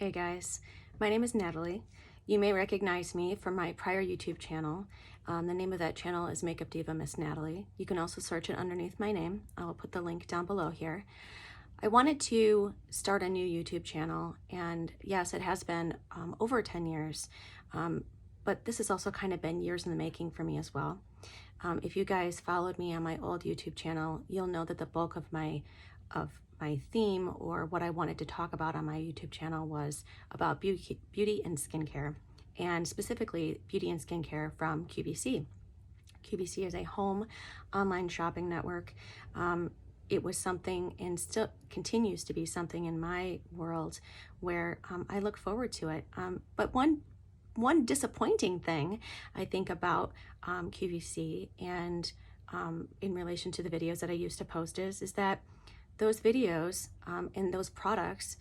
Hey guys, my name is Natalie. You may recognize me from my prior YouTube channel. The name of that channel is Makeup Diva Miss Natalie. You can also search it underneath my name. I will put the link down below here. I wanted to start a new YouTube channel, and yes, it has been over 10 years, but this has also kind of been years in the making for me as well. If you guys followed me on my old YouTube channel, you'll know that the bulk of my theme, or what I wanted to talk about on my YouTube channel, was about beauty and skincare, and specifically beauty and skincare from QVC. QVC is a home online shopping network. It was something, and still continues to be something in my world, where I look forward to it. But one disappointing thing I think about QVC and in relation to the videos that I used to post is that those videos and those products,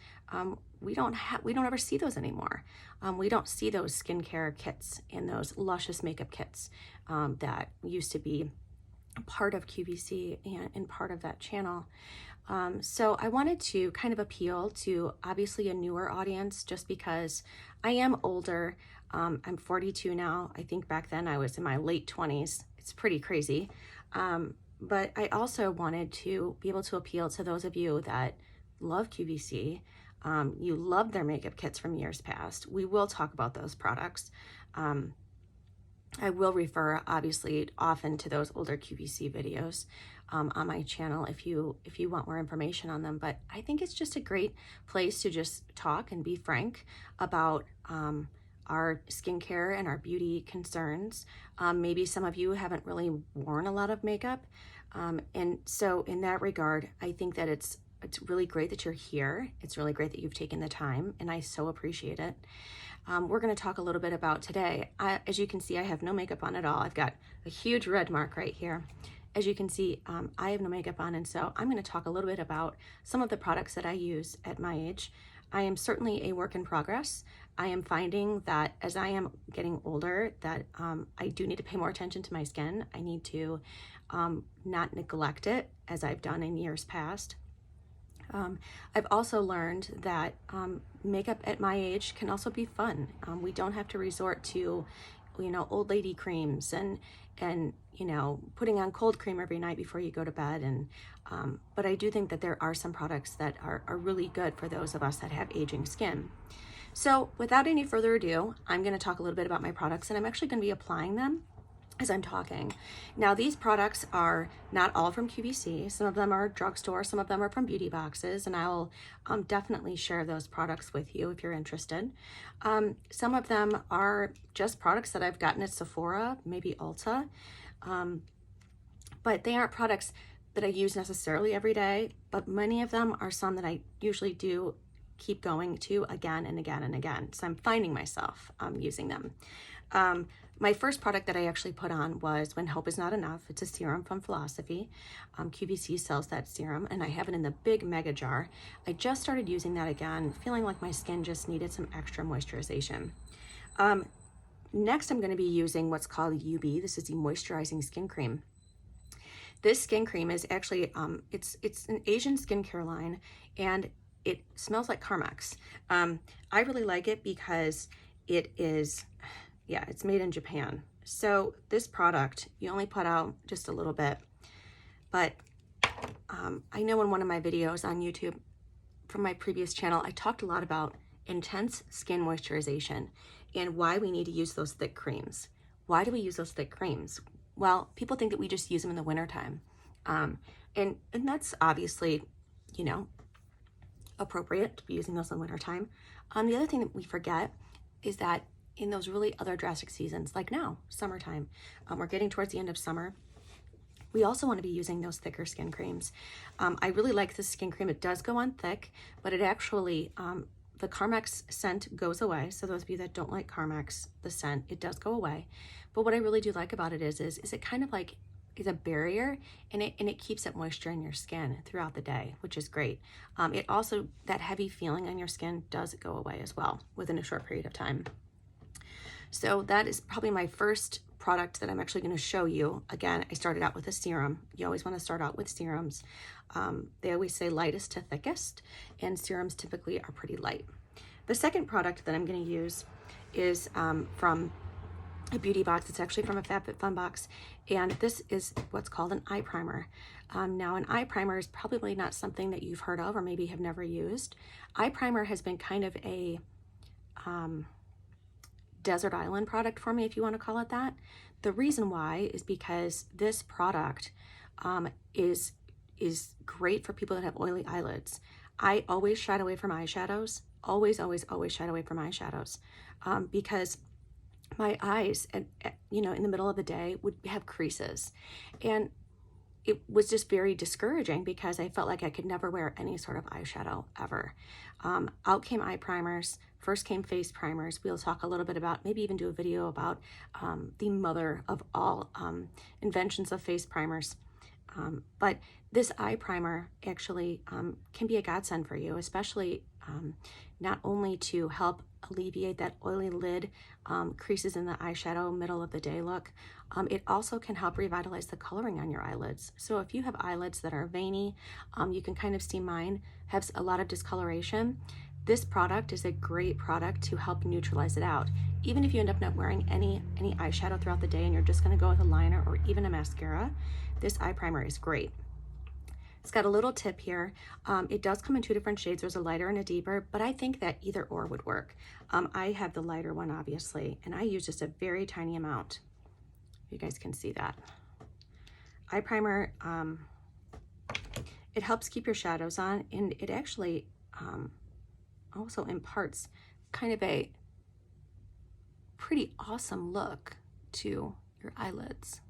we don't ever see those anymore. We don't see those skincare kits and those luscious makeup kits that used to be part of QVC and part of that channel. So I wanted to kind of appeal to obviously a newer audience, just because I am older. I'm 42 now. I think back then I was in my late 20s. It's pretty crazy. But I also wanted to be able to appeal to those of you that love QVC. You love their makeup kits from years past. We will talk about those products. I will refer obviously often to those older QVC videos on my channel if you want more information on them. But I think it's just a great place to just talk and be frank about our skincare and our beauty concerns. Maybe some of you haven't really worn a lot of makeup. And so in that regard, I think that it's really great that you're here. It's really great that you've taken the time, and I so appreciate it. We're going to talk a little bit about today. As you can see, I have no makeup on at all. I've got a huge red mark right here. As you can see, I have no makeup on, and so I'm going to talk a little bit about some of the products that I use at my age. I am certainly a work in progress. I am finding that as I am getting older, that I do need to pay more attention to my skin. I need to not neglect it as I've done in years past. I've also learned that makeup at my age can also be fun. We don't have to resort to, old lady creams and putting on cold cream every night before you go to bed. And but I do think that there are some products that are really good for those of us that have aging skin. So without any further ado, I'm going to talk a little bit about my products, and I'm actually going to be applying them as I'm talking. Now, these products are not all from QVC. Some of them are drugstore, some of them are from beauty boxes, and I'll definitely share those products with you if you're interested. Some of them are just products that I've gotten at Sephora, maybe Ulta, but they aren't products that I use necessarily every day, but many of them are some that I usually do keep going to again and again and again. So I'm finding myself using them. My first product that I actually put on was When Hope Is Not Enough. It's a serum from Philosophy. QVC sells that serum, and I have it in the big mega jar. I just started using that again, feeling like my skin just needed some extra moisturization. Next, I'm going to be using what's called UB. This is the Moisturizing Skin Cream. This skin cream is actually, it's an Asian skincare line, and it smells like Carmex. I really like it because it is, it's made in Japan. So this product, you only put out just a little bit, but I know in one of my videos on YouTube from my previous channel, I talked a lot about intense skin moisturization and why we need to use those thick creams. Why do we use those thick creams? Well, people think that we just use them in the wintertime. And that's obviously, appropriate to be using those in the wintertime. The other thing that we forget is that in those really other drastic seasons, like now, summertime, we're getting towards the end of summer, we also want to be using those thicker skin creams. I really like this skin cream. It does go on thick, but it actually, the Carmex scent goes away. So those of you that don't like Carmex, the scent, it does go away. But what I really do like about it is it kind of like is a barrier, and it keeps that moisture in your skin throughout the day, which is great. It also, that heavy feeling on your skin does go away as well within a short period of time. So that is probably my first product that I'm actually going to show you. Again, I started out with a serum. You always want to start out with serums. They always say lightest to thickest, and serums typically are pretty light. The second product that I'm going to use is from a beauty box. It's actually from a FabFitFun box, and this is what's called an eye primer. Now, an eye primer is probably not something that you've heard of or maybe have never used. Eye primer has been kind of a desert island product for me, if you want to call it that. The reason why is because this product is great for people that have oily eyelids. I always shied away from eyeshadows, always shied away from eyeshadows, because my eyes, you know, in the middle of the day would have creases, and it was just very discouraging because I felt like I could never wear any sort of eyeshadow ever. Out came eye primers, first came face primers. We'll talk a little bit about, maybe even do a video about the mother of all inventions of face primers. But this eye primer actually can be a godsend for you, especially not only to help alleviate that oily lid, creases in the eyeshadow, middle of the day look, it also can help revitalize the coloring on your eyelids. So if you have eyelids that are veiny, you can kind of see mine has a lot of discoloration. This product is a great product to help neutralize it out. Even if you end up not wearing any eyeshadow throughout the day and you're just gonna go with a liner or even a mascara, this eye primer is great. It's got a little tip here. It does come in 2 different shades. There's a lighter and a deeper, but I think that either or would work. I have the lighter one, obviously, and I use just a very tiny amount. You guys can see that. Eye primer, it helps keep your shadows on, and it actually also imparts kind of a pretty awesome look to your eyelids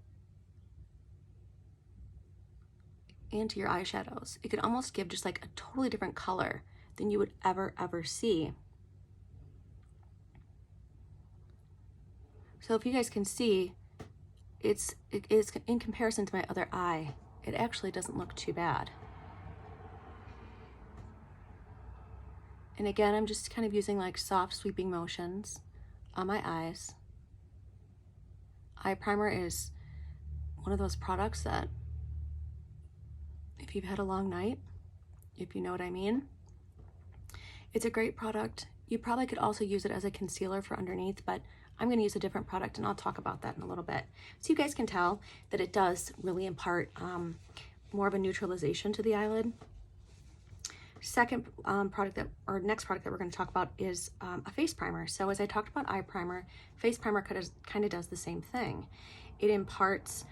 and to your eyeshadows. It could almost give just like a totally different color than you would ever see. So if you guys can see, it is in comparison to my other eye, it actually doesn't look too bad. And again, I'm just kind of using like soft sweeping motions on my eyes. Eye primer is one of those products that if you've had a long night, if you know what I mean, it's a great product. You probably could also use it as a concealer for underneath, but I'm going to use a different product, and I'll talk about that in a little bit. So you guys can tell that it does really impart more of a neutralization to the eyelid. Second next product that we're going to talk about is a face primer. So as I talked about eye primer, face primer kind of does the same thing. It imparts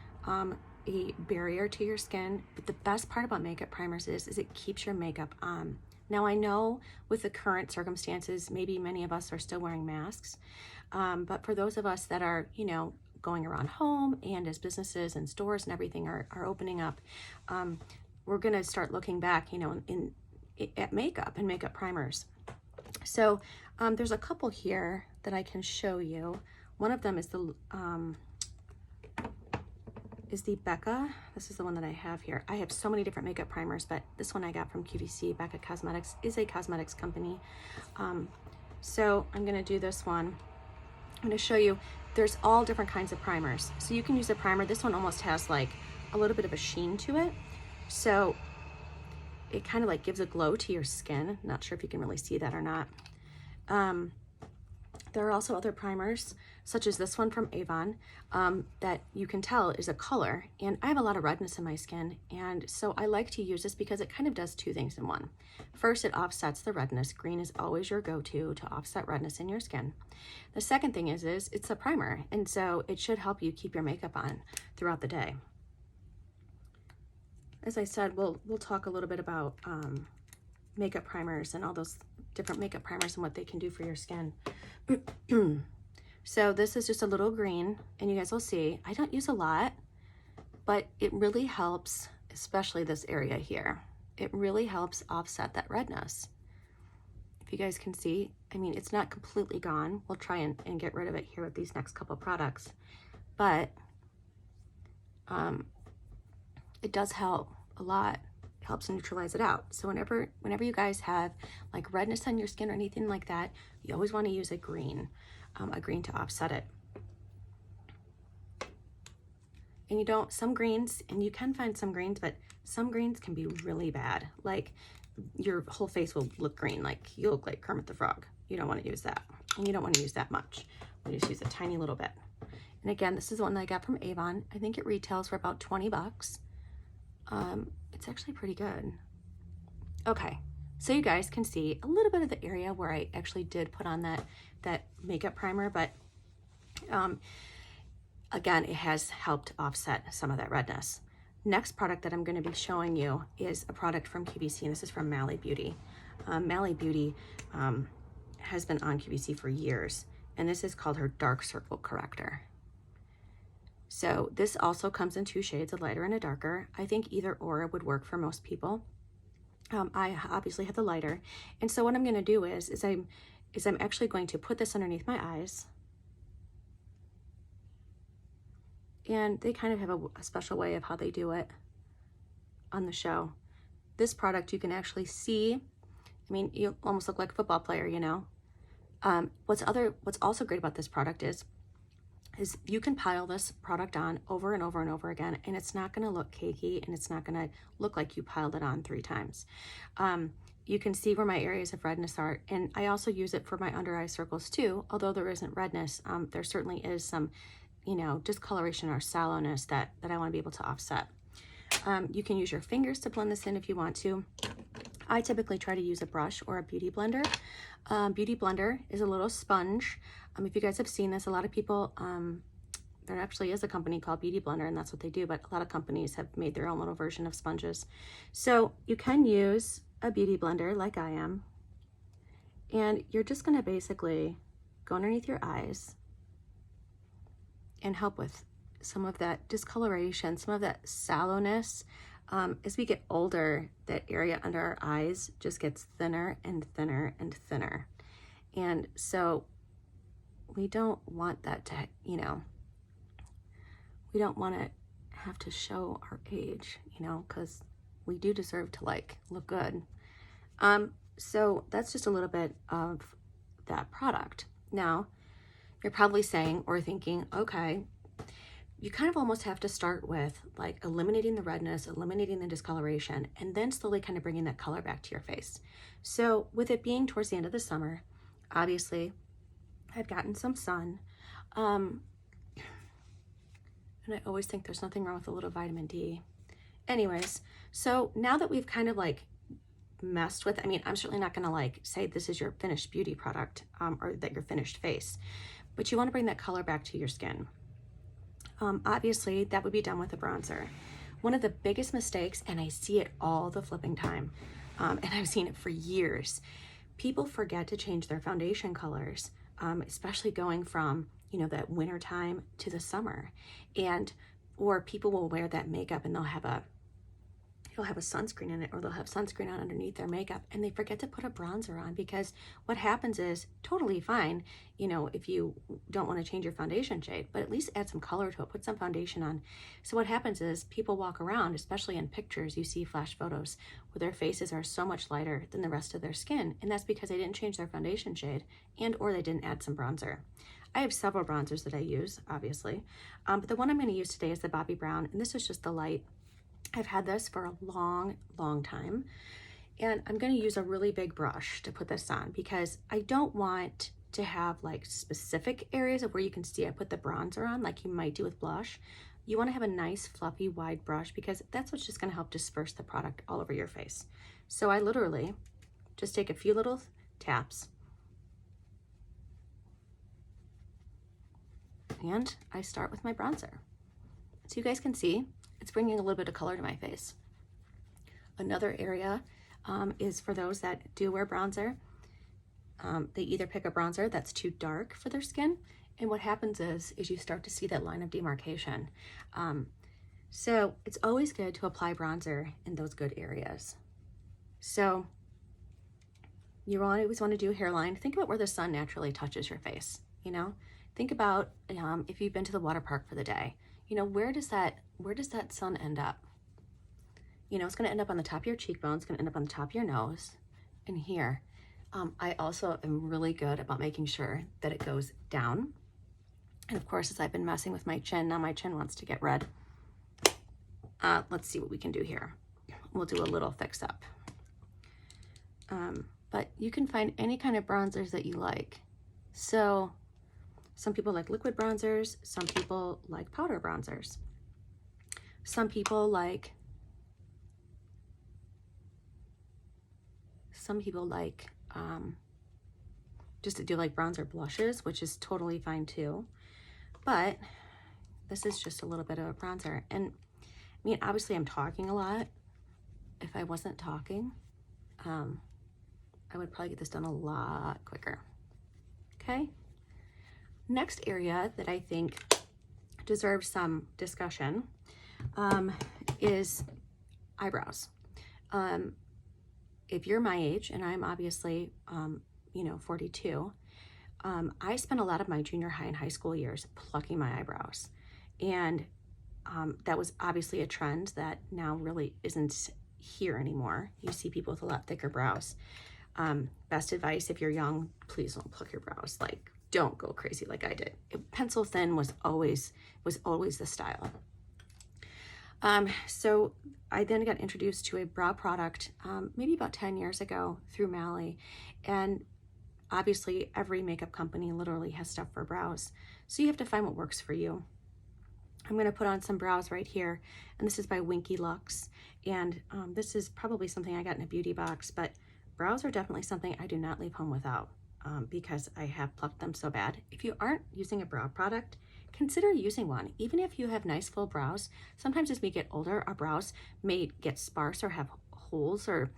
a barrier to your skin, but the best part about makeup primers is it keeps your makeup on. Now I know with the current circumstances, maybe many of us are still wearing masks, but for those of us that are, you know, going around home and as businesses and stores and everything are opening up, we're going to start looking back, you know, at makeup and makeup primers. So there's a couple here that I can show you. One of them is the Becca. This is the one that I have here. I have so many different makeup primers, but this one I got from QVC. Becca Cosmetics is a cosmetics company. So I'm going to do this one. I'm going to show you, there's all different kinds of primers. So you can use a primer. This one almost has like a little bit of a sheen to it. So it kind of like gives a glow to your skin. Not sure if you can really see that or not. There are also other primers, such as this one from Avon, that you can tell is a color. And I have a lot of redness in my skin, and so I like to use this because it kind of does 2 things in one. First, it offsets the redness. Green is always your go-to to offset redness in your skin. The second thing is it's a primer, and so it should help you keep your makeup on throughout the day. As I said, we'll talk a little bit about makeup primers and all those different makeup primers and what they can do for your skin. So this is just a little green, and you guys will see I don't use a lot, but it really helps, especially this area here. It really helps offset that redness. If you guys can see, I mean, it's not completely gone. We'll try and get rid of it here with these next couple products, but it does help a lot. It helps neutralize it out. So whenever you guys have like redness on your skin or anything like that, you always want to use a green to offset it. And some greens, and you can find some greens, but some greens can be really bad. Like your whole face will look green, like you look like Kermit the Frog. You don't want to use that, and you don't want to use that much. We just use a tiny little bit. And again, this is the one that I got from Avon. I think it retails for about 20 bucks. It's actually pretty good. Okay, so you guys can see a little bit of the area where I actually did put on that makeup primer, but again, it has helped offset some of that redness. Next product that I'm going to be showing you is a product from QVC, and this is from Mally Beauty. Mally Beauty has been on QVC for years, and this is called her Dark Circle Corrector. So this also comes in 2 shades, a lighter and a darker. I think either or would work for most people. I obviously have the lighter, and so what I'm going to do is I'm actually going to put this underneath my eyes. And they kind of have a special way of how they do it on the show. This product you can actually see, I mean, you almost look like a football player, you know. What's also great about this product is you can pile this product on over and over and over again, and it's not going to look cakey, and it's not going to look like you piled it on 3 times. You can see where my areas of redness are, and I also use it for my under eye circles too. Although there isn't redness, there certainly is some, you know, discoloration or sallowness that I want to be able to offset. You can use your fingers to blend this in if you want to. I typically try to use a brush or a beauty blender. Beauty blender is a little sponge. If you guys have seen this, a lot of people, there actually is a company called Beauty Blender, and that's what they do, but a lot of companies have made their own little version of sponges. So you can use a beauty blender like I am, and you're just going to basically go underneath your eyes and help with some of that discoloration, some of that sallowness. As we get older, that area under our eyes just gets thinner and thinner and thinner. And so we don't want that to, you know, we don't want to have to show our age, you know, because we do deserve to like look good. So that's just a little bit of that product. Now, you're probably saying or thinking, okay, you kind of almost have to start with like eliminating the redness, eliminating the discoloration, and then slowly kind of bringing that color back to your face. So with it being towards the end of the summer, obviously I've gotten some sun, and I always think there's nothing wrong with a little vitamin D. Anyways, so now that we've kind of like messed with, I mean, I'm certainly not going to like say this is your finished beauty product, or that your finished face, but you want to bring that color back to your skin. Obviously that would be done with a bronzer. One of the biggest mistakes, and I see it all the flipping time, and I've seen it for years, people forget to change their foundation colors, especially going from, you know, that winter time to the summer. Or people will wear that makeup and they'll have a sunscreen in it, or they'll have sunscreen on underneath their makeup, and they forget to put a bronzer on, because what happens is totally fine, you know, if you don't want to change your foundation shade, but at least add some color to it, put some foundation on. So what happens is people walk around, especially in pictures, you see flash photos where their faces are so much lighter than the rest of their skin, and that's because they didn't change their foundation shade and or they didn't add some bronzer. I have several bronzers that I use, obviously, but the one I'm going to use today is the Bobbi Brown, and this is just the light. I've had this for a long, long time, and I'm going to use a really big brush to put this on, because I don't want to have like specific areas of where you can see I put the bronzer on like you might do with blush. You want to have a nice fluffy wide brush, because that's what's just going to help disperse the product all over your face. So I literally just take a few little taps and I start with my bronzer. So you guys can see it's bringing a little bit of color to my face. Another area is for those that do wear bronzer. They either pick a bronzer that's too dark for their skin, and what happens is you start to see that line of demarcation. So it's always good to apply bronzer in those good areas. So you always want to do hairline. Think about where the sun naturally touches your face, you know? Think about if you've been to the water park for the day, you know, where does that sun end up? You know, it's going to end up on the top of your cheekbones, it's going to end up on the top of your nose, and here. I also am really good about making sure that it goes down. And of course, as I've been messing with my chin, now my chin wants to get red. Let's see what we can do here. We'll do a little fix up. But you can find any kind of bronzers that you like. So some people like liquid bronzers, some people like powder bronzers. Some people like just to do like bronzer blushes, which is totally fine too. But this is just a little bit of a bronzer. And I mean, obviously I'm talking a lot. If I wasn't talking, I would probably get this done a lot quicker. Okay. Next area that I think deserves some discussion is eyebrows. If you're my age, and I'm obviously, 42, I spent a lot of my junior high and high school years plucking my eyebrows. And that was obviously a trend that now really isn't here anymore. You see people with a lot thicker brows. Best advice, if you're young, please don't pluck your brows. Like, don't go crazy like I did. Pencil thin was always the style. So I then got introduced to a brow product maybe about 10 years ago through Mally, and obviously every makeup company literally has stuff for brows, so you have to find what works for you. I'm going to put on some brows right here, and this is by Winky Lux, and this is probably something I got in a beauty box, but brows are definitely something I do not leave home without because I have plucked them so bad. If you aren't using a brow product, consider using one. Even if you have nice full brows, sometimes as we get older, our brows may get sparse or have holes or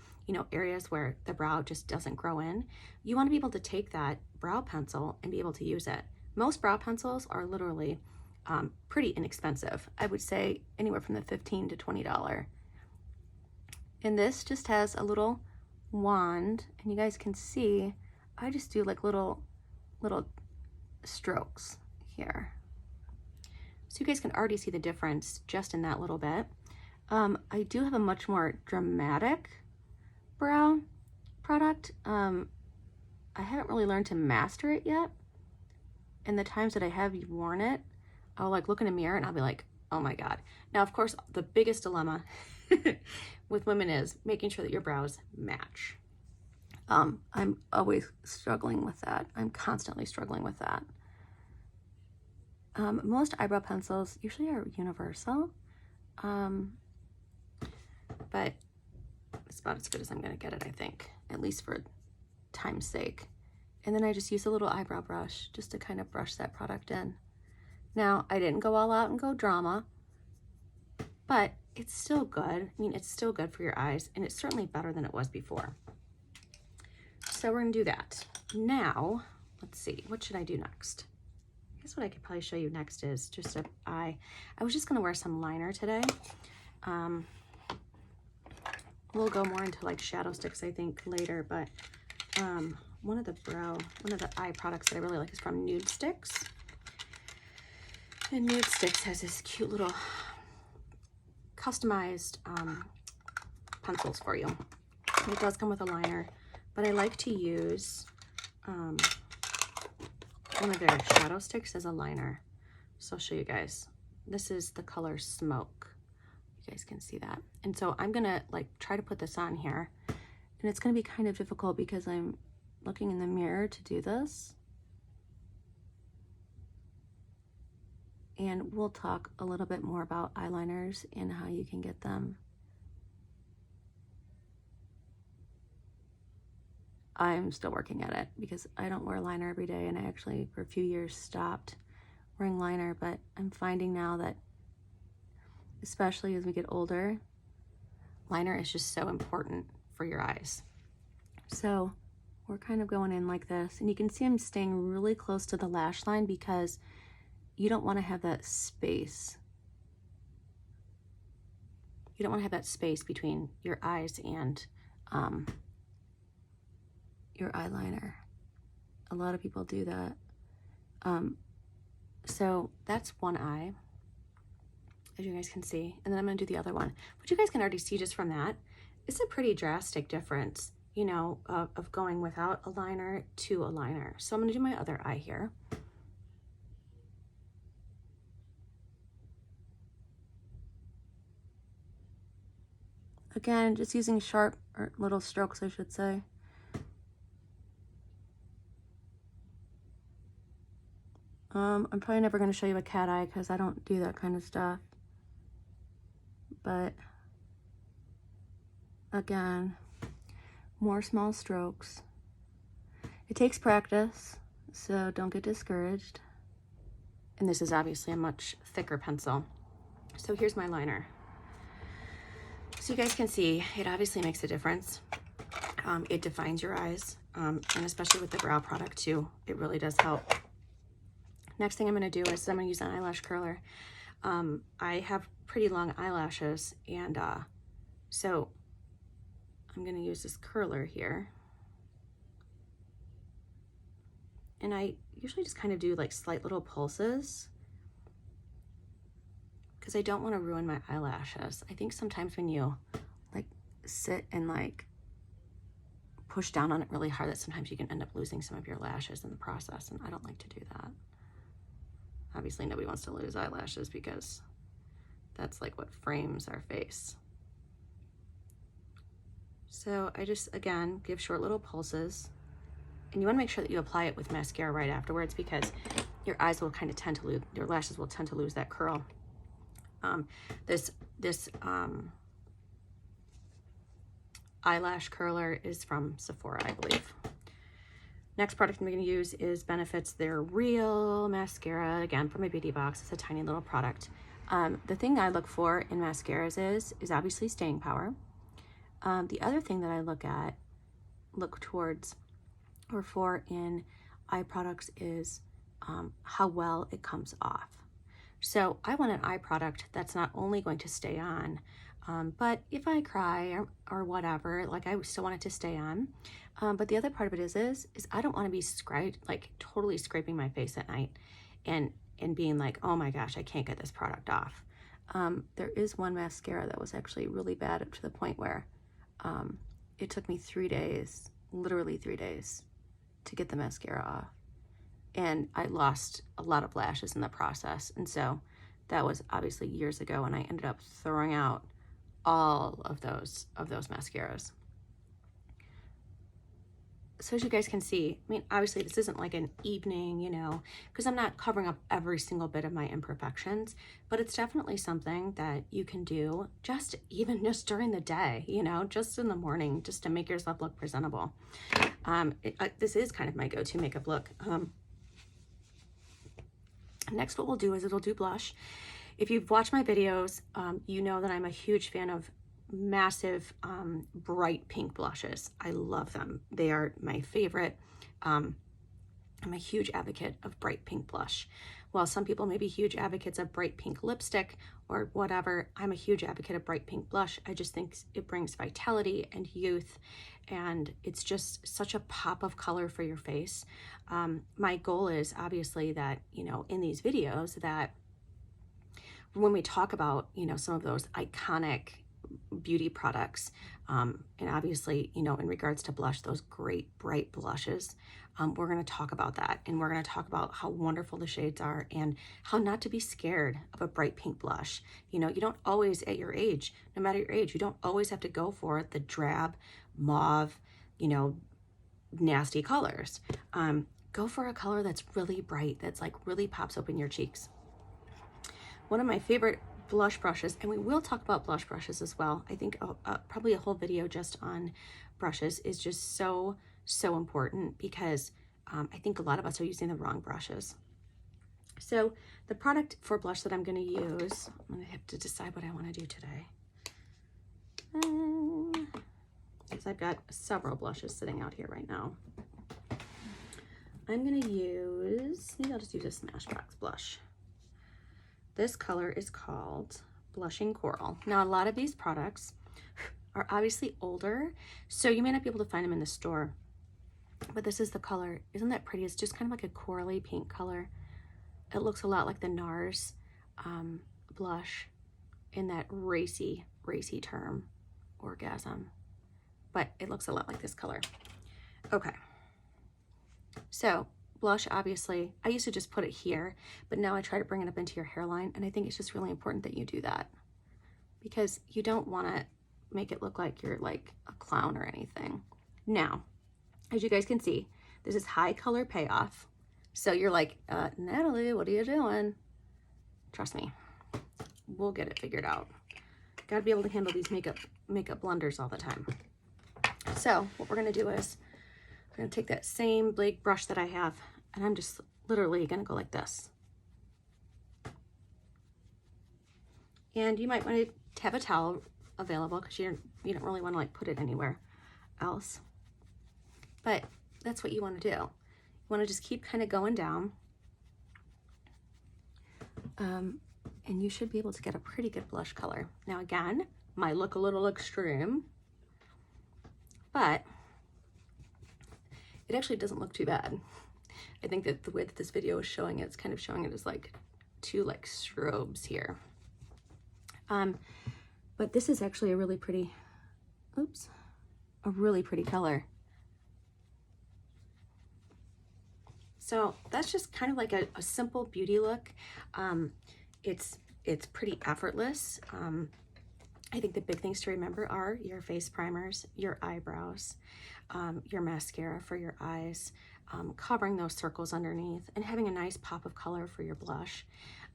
areas where the brow just doesn't grow in. You want to be able to take that brow pencil and be able to use it. Most brow pencils are literally pretty inexpensive. I would say anywhere from the $15 to $20. And this just has a little wand, and you guys can see I just do like little strokes here. So you guys can already see the difference just in that little bit. I do have a much more dramatic brow product. I haven't really learned to master it yet. And the times that I have worn it, I'll like look in a mirror and I'll be like, oh my God. Now, of course, the biggest dilemma with women is making sure that your brows match. I'm always struggling with that. I'm constantly struggling with that. Most eyebrow pencils usually are universal, but it's about as good as I'm gonna get it, I think, at least for time's sake. And then I just use a little eyebrow brush just to kind of brush that product in. Now, I didn't go all out and go drama, but it's still good. I mean, it's still good for your eyes, and it's certainly better than it was before. So we're gonna do that. Now, let's see, what should I do next? I guess what I could probably show you next is just a eye. I was just gonna wear some liner today. We'll go more into like shadow sticks, I think, later, but one of the eye products that I really like is from Nude Sticks. And Nude Sticks has this cute little customized pencils for you. It does come with a liner, but I like to use one of their shadow sticks as a liner. So I'll show you guys. This is the color Smoke. You guys can see that. And so I'm gonna like try to put this on here, and it's gonna be kind of difficult because I'm looking in the mirror to do this. And we'll talk a little bit more about eyeliners and how you can get them. I'm still working at it because I don't wear liner every day, and I actually for a few years stopped wearing liner, but I'm finding now that especially as we get older, liner is just so important for your eyes. So we're kind of going in like this, and you can see I'm staying really close to the lash line because you don't want to have that space. You don't want to have that space between your eyes and your eyeliner. A lot of people do that. So that's one eye, as you guys can see, and then I'm gonna do the other one. But you guys can already see just from that, it's a pretty drastic difference, you know, of going without a liner to a liner. So I'm gonna do my other eye here. Again, just using sharp or little strokes, I should say. I'm probably never going to show you a cat eye because I don't do that kind of stuff. But again, more small strokes. It takes practice, so don't get discouraged. And this is obviously a much thicker pencil. So here's my liner. So you guys can see, it obviously makes a difference. It defines your eyes, and especially with the brow product too, it really does help. Next thing I'm going to do is I'm going to use an eyelash curler. I have pretty long eyelashes, and so I'm going to use this curler here. And I usually just kind of do like slight little pulses because I don't want to ruin my eyelashes. I think sometimes when you like sit and like push down on it really hard, that sometimes you can end up losing some of your lashes in the process, and I don't like to do that. Obviously nobody wants to lose eyelashes because that's like what frames our face. So I just, again, give short little pulses. And you want to make sure that you apply it with mascara right afterwards because your eyes will kind of tend to lose, your lashes will tend to lose that curl. This eyelash curler is from Sephora, I believe. Next product I'm going to use is Benefit's their Real Mascara, again from my beauty box. It's a tiny little product. The thing I look for in mascaras is obviously staying power. The other thing that I look towards or for in eye products is how well it comes off. So I want an eye product that's not only going to stay on, but if I cry or whatever, like I still want it to stay on. But the other part of it is I don't want to be totally scraping my face at night and being like, oh my gosh, I can't get this product off. There is one mascara that was actually really bad up to the point where it took me 3 days, literally 3 days, to get the mascara off. And I lost a lot of lashes in the process. And so that was obviously years ago, and I ended up throwing out all of those mascaras. So as you guys can see, I mean, obviously this isn't like an evening, you know, because I'm not covering up every single bit of my imperfections, but it's definitely something that you can do even just during the day, you know, just in the morning, just to make yourself look presentable. This is kind of my go-to makeup look. Next, what we'll do is we'll do blush. If you've watched my videos, you know that I'm a huge fan of massive bright pink blushes. I love them. They are my favorite. I'm a huge advocate of bright pink blush. While some people may be huge advocates of bright pink lipstick or whatever, I'm a huge advocate of bright pink blush. I just think it brings vitality and youth, and it's just such a pop of color for your face. My goal is obviously that, you know, in these videos that when we talk about, you know, some of those iconic beauty products, and obviously, you know, in regards to blush, those great bright blushes, we're going to talk about that, and we're going to talk about how wonderful the shades are and how not to be scared of a bright pink blush. You know, you don't always, at your age, no matter your age, you don't always have to go for the drab, mauve, you know, nasty colors. Go for a color that's really bright, that's like really pops open your cheeks. One of my favorite blush brushes, and we will talk about blush brushes as well. I think probably a whole video just on brushes is just so important because I think a lot of us are using the wrong brushes. So the product for blush that I'm going to use, I'm going to have to decide what I want to do today. Because I've got several blushes sitting out here right now. I'm going to use, maybe I'll just use a Smashbox blush. This color is called Blushing Coral. Now, a lot of these products are obviously older, so you may not be able to find them in the store. But this is the color. Isn't that pretty? It's just kind of like a corally pink color. It looks a lot like the NARS blush in that racy term, orgasm. But it looks a lot like this color. Okay. So blush, obviously, I used to just put it here, but now I try to bring it up into your hairline, and I think it's just really important that you do that because you don't want to make it look like you're like a clown or anything. Now, as you guys can see, this is high color payoff. So you're like, Natalie, what are you doing? Trust me, we'll get it figured out. Got to be able to handle these makeup blunders all the time. So what we're going to do is we're going to take that same Blake brush that I have, and I'm just literally going to go like this. And you might want to have a towel available because you don't really want to like put it anywhere else. But that's what you want to do. You want to just keep kind of going down. And you should be able to get a pretty good blush color. Now again, might look a little extreme, but it actually doesn't look too bad. I think that the way that this video is showing it, it's kind of showing it as like two like strobes here. But this is actually a really pretty, a really pretty color. So that's just kind of like a simple beauty look. It's pretty effortless. I think the big things to remember are your face primers, your eyebrows, your mascara for your eyes, covering those circles underneath, and having a nice pop of color for your blush.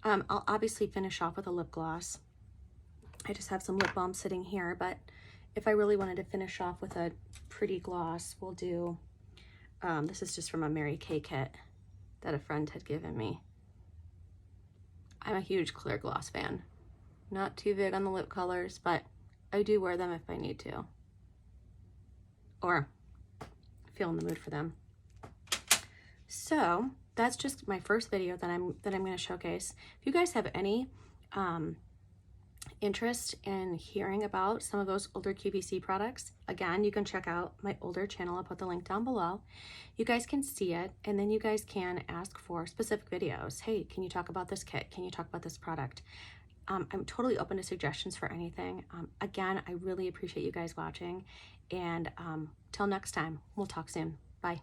I'll obviously finish off with a lip gloss. I just have some lip balm sitting here, but if I really wanted to finish off with a pretty gloss, we'll do, this is just from a Mary Kay kit that a friend had given me. I'm a huge clear gloss fan. Not too big on the lip colors, but I do wear them if I need to, or feel in the mood for them. So that's just my first video that I'm going to showcase. If you guys have any interest in hearing about some of those older QVC products, again, you can check out my older channel. I'll put the link down below. You guys can see it, and then you guys can ask for specific videos. Hey, can you talk about this kit? Can you talk about this product? I'm totally open to suggestions for anything. Again, I really appreciate you guys watching, and till next time, we'll talk soon. Bye.